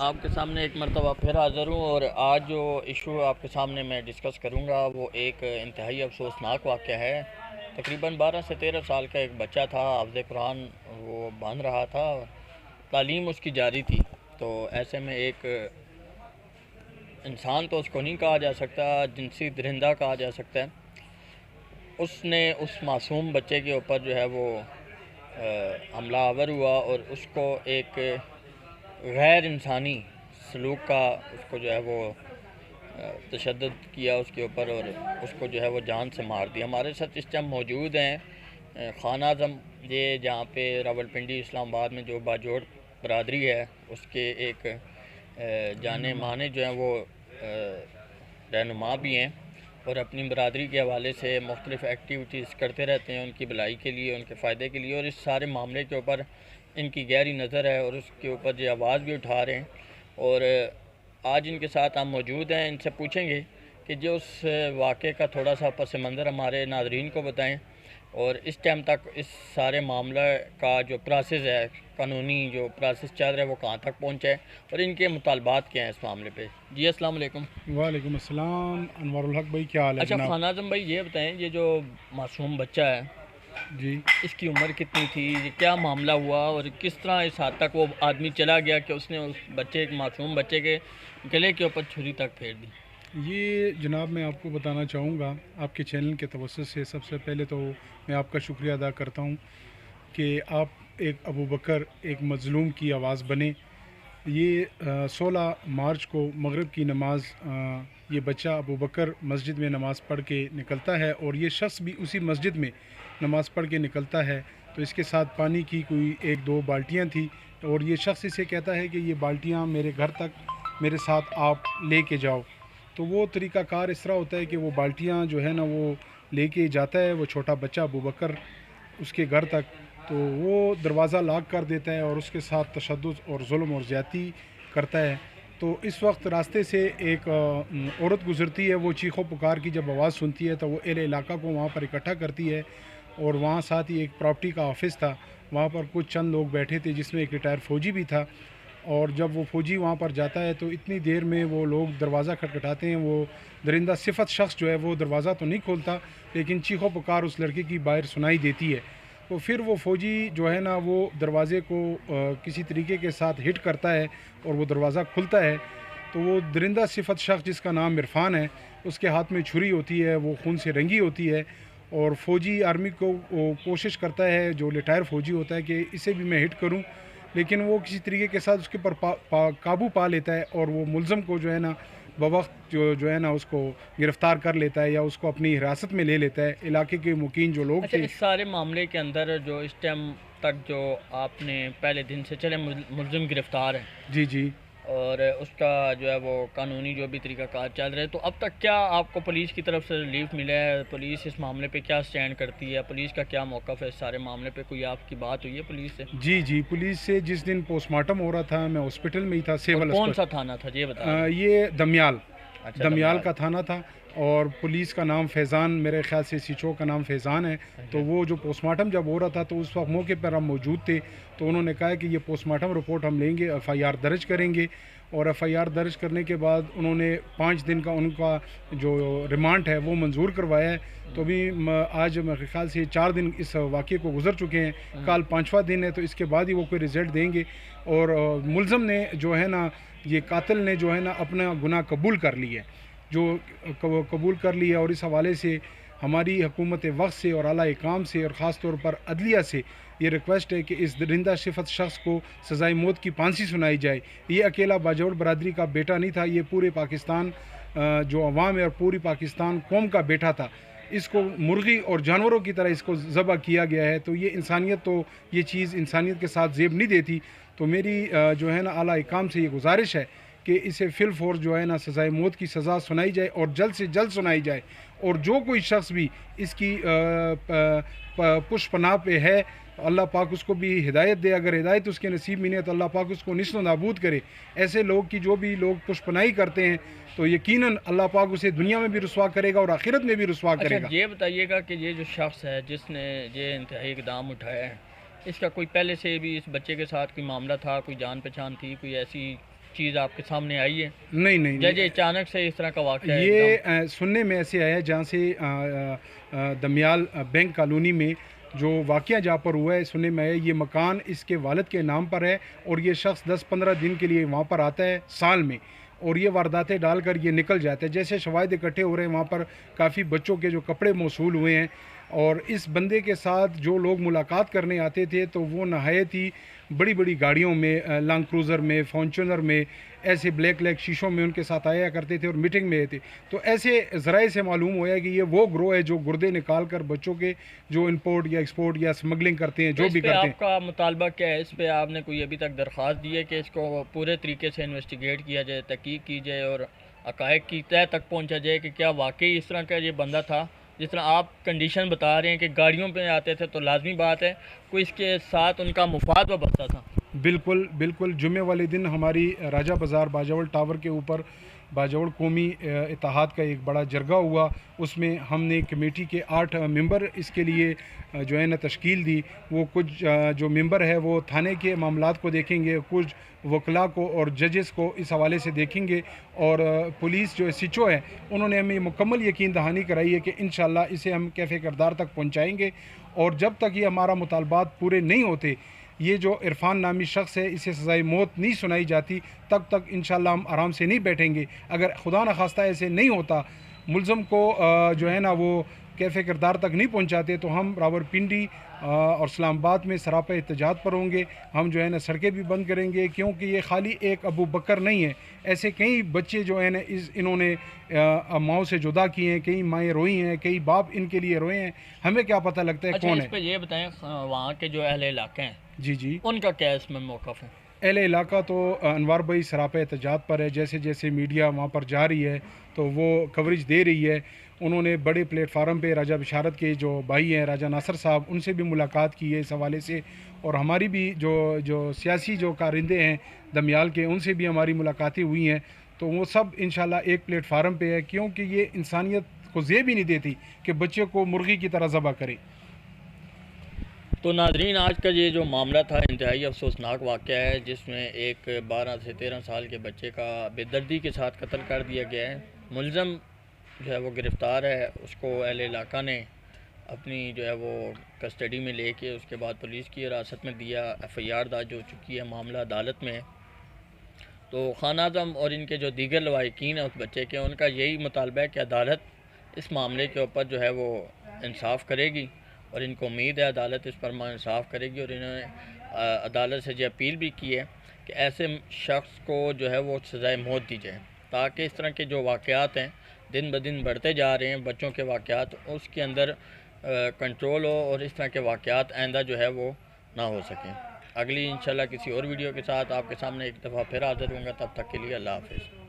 آپ کے سامنے ایک مرتبہ پھر حاضر ہوں، اور آج جو ایشو آپ کے سامنے میں ڈسکس کروں گا وہ ایک انتہائی افسوسناک واقعہ ہے۔ تقریباً 12 سے 13 سال کا ایک بچہ تھا، حافظ قرآن وہ بن رہا تھا، تعلیم اس کی جاری تھی۔ تو ایسے میں ایک انسان تو اس کو نہیں کہا جا سکتا، جنسی درندہ کہا جا سکتا ہے، اس نے اس معصوم بچے کے اوپر جو ہے وہ حملہ آور ہوا اور اس کو ایک غیر انسانی سلوک کا اس کو جو ہے وہ تشدد کیا اس کے اوپر، اور اس کو جو ہے وہ جان سے مار دیا۔ ہمارے ساتھ اس ٹائم موجود ہیں خان اعظم، یہ جہاں پہ راولپنڈی اسلام آباد میں جو باجوڑ برادری ہے اس کے ایک جانے مانے جو ہیں وہ رہنما بھی ہیں، اور اپنی برادری کے حوالے سے مختلف ایکٹیویٹیز کرتے رہتے ہیں ان کی بھلائی کے لیے، ان کے فائدے کے لیے، اور اس سارے معاملے کے اوپر ان کی گہری نظر ہے اور اس کے اوپر جو آواز بھی اٹھا رہے ہیں۔ اور آج ان کے ساتھ ہم موجود ہیں، ان سے پوچھیں گے کہ جو اس واقعے کا تھوڑا سا پس منظر ہمارے ناظرین کو بتائیں، اور اس ٹائم تک اس سارے معاملہ کا جو پروسیس ہے، قانونی جو پروسیس چل رہا ہے وہ کہاں تک پہنچا ہے، اور ان کے مطالبات کیا ہیں اس معاملے پہ۔ جی السلام علیکم۔ وعلیکم السلام انوار الحق بھائی، کیا حال ہے اچھا جناب؟ خان اعظم بھائی یہ بتائیں، یہ جو معصوم بچہ ہے جی اس کی عمر کتنی تھی، یہ کیا معاملہ ہوا، اور کس طرح اس حد تک وہ آدمی چلا گیا کہ اس نے اس بچے ایک معصوم بچے کے گلے کے اوپر چھری تک پھیر دی؟ یہ جناب میں آپ کو بتانا چاہوں گا آپ کے چینل کے توسط سے، سب سے پہلے تو میں آپ کا شکریہ ادا کرتا ہوں کہ آپ ایک ابو بکر، ایک مظلوم کی آواز بنے۔ یہ 16 مارچ کو مغرب کی نماز یہ بچہ ابو بکر مسجد میں نماز پڑھ کے نکلتا ہے، اور یہ شخص بھی اسی مسجد میں نماز پڑھ کے نکلتا ہے۔ تو اس کے ساتھ پانی کی کوئی 1-2 بالٹیاں تھیں، اور یہ شخص اسے کہتا ہے کہ یہ بالٹیاں میرے گھر تک میرے ساتھ آپ لے کے جاؤ۔ تو وہ طریقہ کار اس طرح ہوتا ہے کہ وہ بالٹیاں جو ہے نا وہ لے کے جاتا ہے وہ چھوٹا بچہ ابو بکر اس کے گھر تک۔ تو وہ دروازہ لاک کر دیتا ہے اور اس کے ساتھ تشدد اور ظلم اور زیادتی کرتا ہے۔ تو اس وقت راستے سے ایک عورت گزرتی ہے، وہ چیخ و پکار کی جب آواز سنتی ہے تو وہ اہل علاقہ کو وہاں پر اکٹھا کرتی ہے، اور وہاں ساتھ ہی ایک پراپرٹی کا آفس تھا، وہاں پر کچھ چند لوگ بیٹھے تھے جس میں ایک ریٹائر فوجی بھی تھا۔ اور جب وہ فوجی وہاں پر جاتا ہے تو اتنی دیر میں وہ لوگ دروازہ کھٹکھٹاتے ہیں، وہ درندہ صفت شخص جو ہے وہ دروازہ تو نہیں کھولتا، لیکن چیخ و پکار اس لڑکے کی باہر سنائی دیتی ہے۔ تو پھر وہ فوجی جو ہے نا وہ دروازے کو کسی طریقے کے ساتھ ہٹ کرتا ہے اور وہ دروازہ کھلتا ہے۔ تو وہ درندہ صفت شخص جس کا نام عرفان ہے، اس کے ہاتھ میں چھری ہوتی ہے، وہ خون سے رنگی ہوتی ہے، اور فوجی آرمی کو وہ کوشش کرتا ہے، جو ریٹائر فوجی ہوتا ہے، کہ اسے بھی میں ہٹ کروں، لیکن وہ کسی طریقے کے ساتھ اس کے پر قابو پا لیتا ہے، اور وہ ملزم کو جو ہے نا بوقت جو ہے نا اس کو گرفتار کر لیتا ہے یا اس کو اپنی حراست میں لے لیتا ہے۔ علاقے کے مکین جو لوگ اچھا، تھے، اس سارے معاملے کے اندر جو اس ٹائم تک جو آپ نے پہلے دن سے چلے ملزم گرفتار ہے، جی جی اور اس کا جو ہے وہ قانونی جو بھی طریقہ کار چل رہے، تو اب تک کیا آپ کو پولیس کی طرف سے ریلیف ملا ہے؟ پولیس اس معاملے پہ کیا سٹینڈ کرتی ہے؟ پولیس کا کیا موقف ہے اس سارے معاملے پہ؟ کوئی آپ کی بات ہوئی ہے پولیس سے؟ جی پولیس سے جس دن پوسٹ مارٹم ہو رہا تھا میں ہاسپٹل میں ہی تھا، سیول کون ہسپتال۔ سا تھانہ تھا یہ بتا؟ یہ دمیال اچھا، دمیال کا تھانہ تھا، اور پولیس کا نام فیضان، میرے خیال سے سیچو کا نام فیضان ہے۔ تو وہ جو پوسٹ مارٹم جب ہو رہا تھا تو اس وقت موقع پر ہم موجود تھے، تو انہوں نے کہا کہ یہ پوسٹ مارٹم رپورٹ ہم لیں گے، ایف آئی آر درج کریں گے، اور ایف آئی آر درج کرنے کے بعد انہوں نے 5 دن کا ان کا جو ریمانڈ ہے وہ منظور کروایا ہے۔ تو ابھی آج میرے خیال سے 4 دن اس واقعے کو گزر چکے ہیں، کل 5واں دن ہے، تو اس کے بعد ہی وہ کوئی رزلٹ دیں گے۔ اور ملزم نے جو ہے نا، یہ قاتل نے جو ہے نا اپنا گناہ قبول کر لی ہے، جو قبول کر لیا، اور اس حوالے سے ہماری حکومت وقت سے اور اعلیٰ حکام سے اور خاص طور پر عدلیہ سے یہ ریکویسٹ ہے کہ اس درندہ صفت شخص کو سزائے موت کی پھانسی سنائی جائے۔ یہ اکیلا باجوڑ برادری کا بیٹا نہیں تھا، یہ پورے پاکستان جو عوام ہے اور پوری پاکستان قوم کا بیٹا تھا۔ اس کو مرغی اور جانوروں کی طرح اس کو ذبح کیا گیا ہے، تو یہ انسانیت، تو یہ چیز انسانیت کے ساتھ زیب نہیں دیتی۔ تو میری جو ہے نا اعلیٰ حکام سے یہ گزارش ہے کہ اسے فل فور جو ہے نا سزائے موت کی سزا سنائی جائے، اور جلد سے جلد سنائی جائے، اور جو کوئی شخص بھی اس کی پشت پناہ پہ ہے، اللہ پاک اس کو بھی ہدایت دے، اگر ہدایت اس کے نصیب میں نہیں ہے تو اللہ پاک اس کو نیست و نابود کرے۔ ایسے لوگ کی جو بھی لوگ پشت پناہی کرتے ہیں تو یقیناً اللہ پاک اسے دنیا میں بھی رسوا کرے گا اور آخرت میں بھی رسوا کرے گا۔ اچھا یہ بتائیے گا کہ یہ جو شخص ہے جس نے یہ انتہائی اقدام اٹھایا ہے، اس کا کوئی پہلے سے بھی اس بچے کے ساتھ کوئی معاملہ تھا، کوئی جان پہچان تھی، کوئی ایسی چیز آپ کے سامنے آئی ہے؟ نہیں جج اچانک سے اس طرح کا واقعہ ہے یہ سننے میں ایسے آیا جہاں سے دمیال بینک کالونی میں جو واقعہ جہاں پر ہوا ہے، سننے میں آیا یہ مکان اس کے والد کے نام پر ہے اور یہ شخص 10-15 دن کے لیے وہاں پر آتا ہے سال میں، اور یہ وارداتیں ڈال کر یہ نکل جاتا ہے۔ جیسے شواہد اکٹھے ہو رہے ہیں وہاں پر کافی بچوں کے جو کپڑے موصول ہوئے ہیں، اور اس بندے کے ساتھ جو لوگ ملاقات کرنے آتے تھے تو وہ نہایت ہی بڑی بڑی گاڑیوں میں، لانگ کروزر میں، فارچونر میں، ایسے بلیک شیشوں میں ان کے ساتھ آیا کرتے تھے اور میٹنگ میں تھے۔ تو ایسے ذرائع سے معلوم ہوا کہ یہ وہ گروہ ہے جو گردے نکال کر بچوں کے جو امپورٹ یا ایکسپورٹ یا اسمگلنگ کرتے ہیں، جو بھی کرتے ہیں۔ آپ کا مطالبہ کیا ہے؟ اس پہ آپ نے کوئی ابھی تک درخواست دی ہے کہ اس کو پورے طریقے سے انویسٹیگیٹ کیا جائے، تحقیق کی جائے اور حقائق کی تہہ تک پہنچا جائے کہ کیا واقعی اس طرح کا یہ بندہ تھا؟ جس طرح آپ کنڈیشن بتا رہے ہیں کہ گاڑیوں پہ آتے تھے، تو لازمی بات ہے کوئی اس کے ساتھ ان کا مفاد وابستہ تھا۔ بالکل جمعے والے دن ہماری راجہ بازار باجوڑ ٹاور کے اوپر باجوڑ قومی اتحاد کا ایک بڑا جرگہ ہوا۔ اس میں ہم نے کمیٹی کے 8 ممبر اس کے لیے جو ہے نا تشکیل دی۔ وہ کچھ جو ممبر ہے وہ تھانے کے معاملات کو دیکھیں گے، کچھ وکلاء کو اور ججز کو اس حوالے سے دیکھیں گے، اور پولیس جو ایس ایچ او ہے انہوں نے ہمیں مکمل یقین دہانی کرائی ہے کہ انشاءاللہ اسے ہم کیفے کردار تک پہنچائیں گے، اور جب تک یہ ہمارا مطالبات پورے نہیں ہوتے، یہ جو عرفان نامی شخص ہے اسے سزائے موت نہیں سنائی جاتی، تب تک انشاءاللہ ہم آرام سے نہیں بیٹھیں گے۔ اگر خدا نخواستہ ایسے نہیں ہوتا، ملزم کو جو ہے نا وہ کیفے کردار تک نہیں پہنچاتے، تو ہم راولپنڈی اور اسلام آباد میں سراپا احتجاج پر ہوں گے۔ ہم جو ہے نا سڑکیں بھی بند کریں گے، کیونکہ یہ خالی ایک ابو بکر نہیں ہے، ایسے کئی بچے جو ہیں نا انہوں نے ماؤں سے جدا کیے ہیں، کئی مائیں روئی ہیں، کئی باپ ان کے لیے روئے ہیں، ہمیں کیا پتہ لگتا ہے کون ہے۔ اس پہ یہ بتائیں وہاں کے جو اہل علاقے ہیں جی ان کا کیا اس میں موقف ہے؟ اہل علاقہ تو انوار بھائی سراپا احتجاج پر ہے، جیسے جیسے میڈیا وہاں پر جا رہی ہے تو وہ کوریج دے رہی ہے۔ انہوں نے بڑے پلیٹ فارم پہ راجہ بشارت کے جو بھائی ہیں راجہ ناصر صاحب، ان سے بھی ملاقات کی ہے اس حوالے سے، اور ہماری بھی جو سیاسی جو کارندے ہیں دمیال کے، ان سے بھی ہماری ملاقاتیں ہوئی ہیں، تو وہ سب انشاءاللہ ایک پلیٹ فارم پہ ہے، کیونکہ یہ انسانیت کو زیب ہی نہیں دیتی کہ بچے کو مرغی کی طرح ذبح کرے۔ تو ناظرین، آج کا یہ جو معاملہ تھا انتہائی افسوسناک واقعہ ہے، جس میں ایک 12 سے 13 سال کے بچے کا بے دردی کے ساتھ قتل کر دیا گیا ہے۔ ملزم جو ہے وہ گرفتار ہے، اس کو اہل علاقہ نے اپنی جو ہے وہ کسٹڈی میں لے کے اس کے بعد پولیس کی حراست میں دیا، FIR درج ہو چکی ہے، معاملہ عدالت میں ہے۔ تو خان اعظم اور ان کے جو دیگر لواحقین ہیں اس بچے کے، ان کا یہی مطالبہ ہے کہ عدالت اس معاملے کے اوپر جو ہے وہ انصاف کرے گی، اور ان کو امید ہے عدالت اس پر انصاف کرے گی، اور انہوں نے عدالت سے یہ اپیل بھی کی ہے کہ ایسے شخص کو جو ہے وہ سزائے موت دی جائے، تاکہ اس طرح کے جو واقعات ہیں دن بدن بڑھتے جا رہے ہیں بچوں کے واقعات، اس کے اندر کنٹرول ہو اور اس طرح کے واقعات آئندہ جو ہے وہ نہ ہو سکیں۔ اگلی انشاءاللہ کسی اور ویڈیو کے ساتھ آپ کے سامنے ایک دفعہ پھر حاضر ہوں گا، تب تک کے لیے اللہ حافظ۔